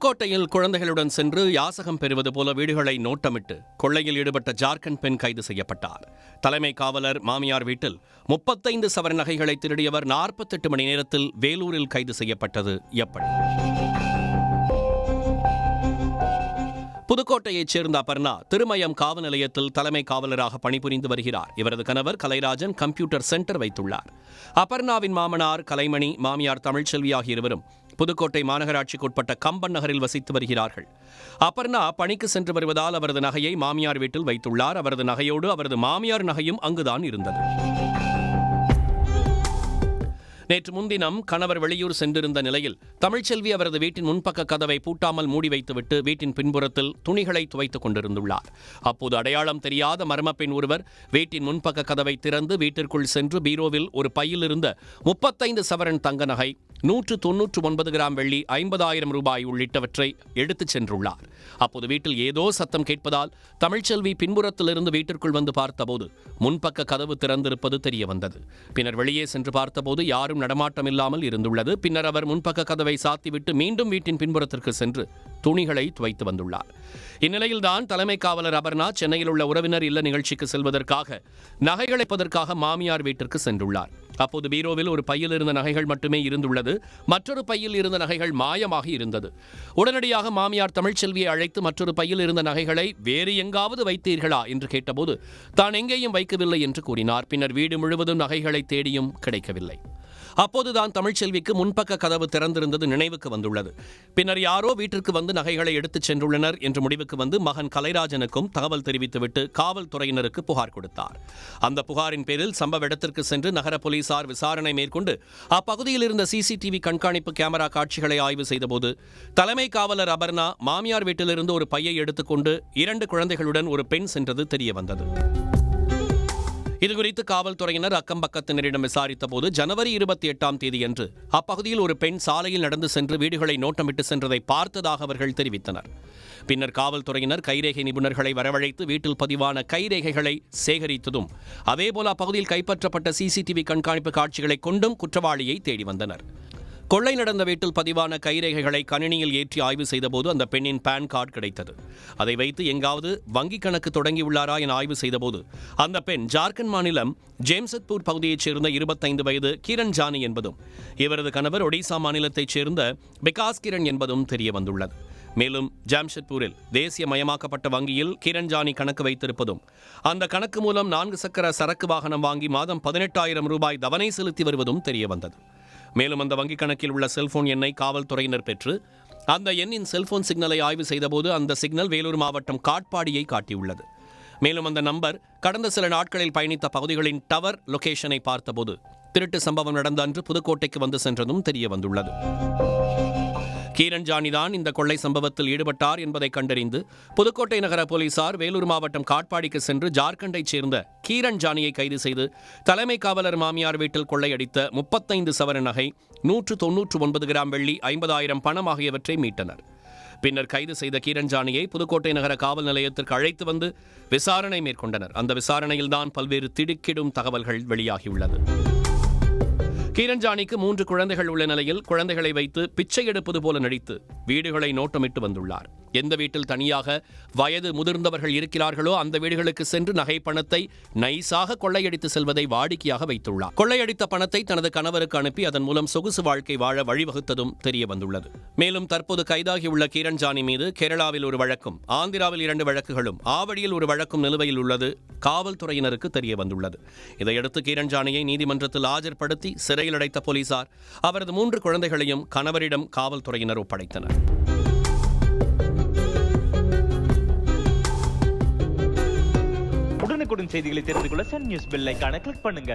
புதுக்கோட்டையில் குழந்தைகளுடன் சென்று யாசகம் பெறுவது போல வீடுகளை நோட்டமிட்டு கொள்ளையில் ஈடுபட்ட ஜார்க்கண்ட் பெண் கைது செய்யப்பட்டார். தலைமை காவலர் மாமியார் வீட்டில் 35 சவரன் நகைகளை திருடியவர் 48 மணி நேரத்தில் வேலூரில் கைது செய்யப்பட்டது எப்படி? புதுக்கோட்டையைச் சேர்ந்த அபர்ணா திருமயம் காவல் நிலையத்தில் தலைமை காவலராக பணிபுரிந்து வருகிறார். இவரது கணவர் கலைராஜன் கம்ப்யூட்டர் சென்டர் வைத்துள்ளார். அபர்ணாவின் மாமனார் கலைமணி, மாமியார் தமிழ்ச்செல்வி ஆகிய இருவரும் புதுக்கோட்டை மாநகராட்சிக்குட்பட்ட கம்பன் நகரில் வசித்து வருகிறார்கள். அபர்ணா பணிக்கு சென்று வருவதால் அவரது நகையை மாமியார் வீட்டில் வைத்துள்ளார். அவரது நகையோடு அவரது மாமியார் நகையும் அங்குதான் இருந்தது. நேற்று முன்தினம் கணவர் வெளியூர் சென்றிருந்த நிலையில் தமிழ்ச்செல்வி அவரது வீட்டின் முன்பக்க கதவை பூட்டாமல் மூடி வைத்துவிட்டு வீட்டின் பின்புறத்தில் துணிகளை துவைத்துக் கொண்டிருந்துள்ளார். அப்போது அடையாளம் தெரியாத மர்ம பெண் ஒருவர் வீட்டின் முன்பக்க கதவை திறந்து வீட்டிற்குள் சென்று பீரோவில் ஒரு பையில் இருந்த 35 சவரன் தங்க நகை, 199 கிராம் வெள்ளி, 50,000 ரூபாய் உள்ளிட்டவற்றை எடுத்துச் சென்றுள்ளார். அப்போது வீட்டில் ஏதோ சத்தம் கேட்பதால் தமிழ்ச்செல்வி பின்புறத்திலிருந்து வீட்டிற்குள் வந்து பார்த்தபோது முன்பக்க கதவு திறந்திருப்பது தெரிய வந்தது. பின்னர் வெளியே சென்று பார்த்தபோது யாரும் நடமாட்டம் இல்லாமல் இருந்துள்ளது. பின்னர் அவர் முன்பக்க கதவை சாத்திவிட்டு மீண்டும் வீட்டின் பின்புறத்திற்கு சென்று துணிகளை துவைத்து வந்துள்ளார். இந்நிலையில்தான் தலைமை காவலர் அபர்ணா சென்னையில் உள்ள உறவினர் இல்ல நிகழ்ச்சிக்கு செல்வதற்காக நகைகளை எடுப்பதற்காக மாமியார் வீட்டிற்கு சென்றுள்ளார். அப்போது பீரோவில் ஒரு பையில் இருந்த நகைகள் மட்டுமே இருந்துள்ளது. மற்றொரு பையில் இருந்த நகைகள் மாயமாகி இருந்தது. உடனடியாக மாமியார் தமிழ்ச்செல்வியை அழைத்து மற்றொரு பையில் இருந்த நகைகளை வேறு எங்காவது வைத்தீர்களா என்று கேட்டபோது தான் எங்கேயும் வைக்கவில்லை என்று கூறினார். பின்னர் வீடு முழுவதும் நகைகளை தேடியும் கிடைக்கவில்லை. அப்போதுதான் தமிழ்ச்செல்விக்கு முன்பக்க கதவு திறந்திருந்தது நினைவுக்கு வந்துள்ளது. பின்னர் யாரோ வீட்டிற்கு வந்து நகைகளை எடுத்துச் சென்றுள்ளனர் என்று முடிவுக்கு வந்து மகன் கலைராஜனுக்கும் தகவல் தெரிவித்துவிட்டு காவல்துறையினருக்கு புகார் கொடுத்தார். அந்த புகாரின் பேரில் சம்பவ இடத்திற்கு சென்று நகர போலீசார் விசாரணை மேற்கொண்டு அப்பகுதியில் இருந்த சிசிடிவி கண்காணிப்பு கேமரா காட்சிகளை ஆய்வு செய்தபோது தலைமை காவலர் அபர்ணா மாமியார் வீட்டிலிருந்து ஒரு பையை எடுத்துக்கொண்டு 2 குழந்தைகளுடன் ஒரு பெண் சென்றது தெரியவந்தது. இதுகுறித்து காவல்துறையினர் அக்கம்பக்கத்தினரிடம் விசாரித்த போது ஜனவரி 28ஆம் தேதியன்று அப்பகுதியில் ஒரு பெண் சாலையில் நடந்து சென்று வீடுகளை நோட்டமிட்டு சென்றதை பார்த்ததாக அவர்கள் தெரிவித்தனர். பின்னர் காவல்துறையினர் கைரேகை நிபுணர்களை வரவழைத்து வீட்டில் பதிவான கைரேகைகளை சேகரித்ததும் அதேபோல அப்பகுதியில் கைப்பற்றப்பட்ட சிசிடிவி கண்காணிப்பு காட்சிகளை கொண்டும் குற்றவாளியை தேடி வந்தனர். கொள்ளை நடந்த வீட்டில் பதிவான கைரேகைகளை கணினியில் ஏற்றி ஆய்வு செய்தபோது அந்த பெண்ணின் பான் கார்டு கிடைத்தது. அதை வைத்து எங்காவது வங்கிக் கணக்கு தொடங்கியுள்ளாரா என ஆய்வு செய்தபோது அந்த பெண் ஜார்க்கண்ட் மாநிலம் ஜேம்சத்பூர் பகுதியைச் சேர்ந்த 25 வயது கிரண் ஜானி என்பதும் இவரது கணவர் ஒடிசா மாநிலத்தைச் சேர்ந்த பிகாஸ் கிரண் என்பதும் தெரிய வந்துள்ளது. மேலும் ஜாம்ஷெட்பூரில் தேசியமயமாக்கப்பட்ட வங்கியில் கிரண் ஜானி கணக்கு வைத்திருப்பதும் அந்த கணக்கு மூலம் 4 சக்கர சரக்கு வாகனம் வாங்கி மாதம் 18,000 ரூபாய் தவணை செலுத்தி வருவதும் தெரிய வந்தது. மேலும் அந்த வங்கிக் கணக்கில் உள்ள செல்போன் எண்ணை காவல்துறையினர் பெற்று அந்த எண்ணின் செல்போன் சிக்னலை ஆய்வு செய்தபோது அந்த சிக்னல் வேலூர் மாவட்டம் காட்பாடியை காட்டியுள்ளது. மேலும் அந்த நம்பர் கடந்த சில நாட்களில் பயணித்த பகுதிகளின் டவர் லொகேஷனை பார்த்தபோது திருட்டு சம்பவம் நடந்த அன்று புதுக்கோட்டைக்கு வந்து சென்றதும் தெரிய வந்துள்ளது. கிரண் ஜானிதான் இந்த கொள்ளை சம்பவத்தில் ஈடுபட்டார் என்பதை கண்டறிந்து புதுக்கோட்டை நகர போலீசார் வேலூர் மாவட்டம் காட்பாடிக்கு சென்று ஜார்க்கண்டைச் சேர்ந்த கிரண் ஜானியை கைது செய்து தலைமை காவலர் மாமியார் வீட்டில் கொள்ளையடித்த 35 சவரன் நகை, 199 கிராம் வெள்ளி, 50,000 பணம் ஆகியவற்றை மீட்டனர். பின்னர் கைது செய்த கிரண் ஜானியை புதுக்கோட்டை நகர காவல் நிலையத்திற்கு அழைத்து வந்து விசாரணை மேற்கொண்டனர். அந்த விசாரணையில்தான் பல்வேறு திடுக்கிடும் தகவல்கள் வெளியாகியுள்ளது. கிரண் ஜானிக்கு 3 குழந்தைகள் உள்ள நிலையில் குழந்தைகளை வைத்து பிச்சை எடுப்பது போல நடித்து வீடுகளை நோட்டமிட்டு வந்துள்ளார். எந்த வீட்டில் தனியாக வயது முதிர்ந்தவர்கள் இருக்கிறார்களோ அந்த வீடுகளுக்கு சென்று நகை பணத்தை நைசாக கொள்ளையடித்து செல்வதை வாடிக்கையாக வைத்துள்ளார். கொள்ளையடித்த பணத்தை தனது கணவருக்கு அனுப்பி அதன் மூலம் சொகுசு வாழ்க்கை வாழ வழிவகுத்ததும் தெரிய வந்துள்ளது. மேலும் தற்போது கைதாகியுள்ள கிரண் ஜானி மீது கேரளாவில் ஒரு வழக்கும், ஆந்திராவில் 2 வழக்குகளும், ஆவடியில் ஒரு வழக்கும் நிலுவையில் உள்ளது காவல்துறையினருக்கு தெரிய வந்துள்ளது. இதையடுத்து கிரண் ஜானியை நீதிமன்றத்தில் ஆஜர்படுத்தி சிறையில் அடைத்த போலீசார் அவரது 3 குழந்தைகளையும் கணவரிடம் காவல்துறையினர் ஒப்படைத்தனர். உடனுக்குடன் செய்திகளை தெரிந்து கொள்ள சன் நியூஸ் பெல் ஐகானை கிளிக் பண்ணுங்க.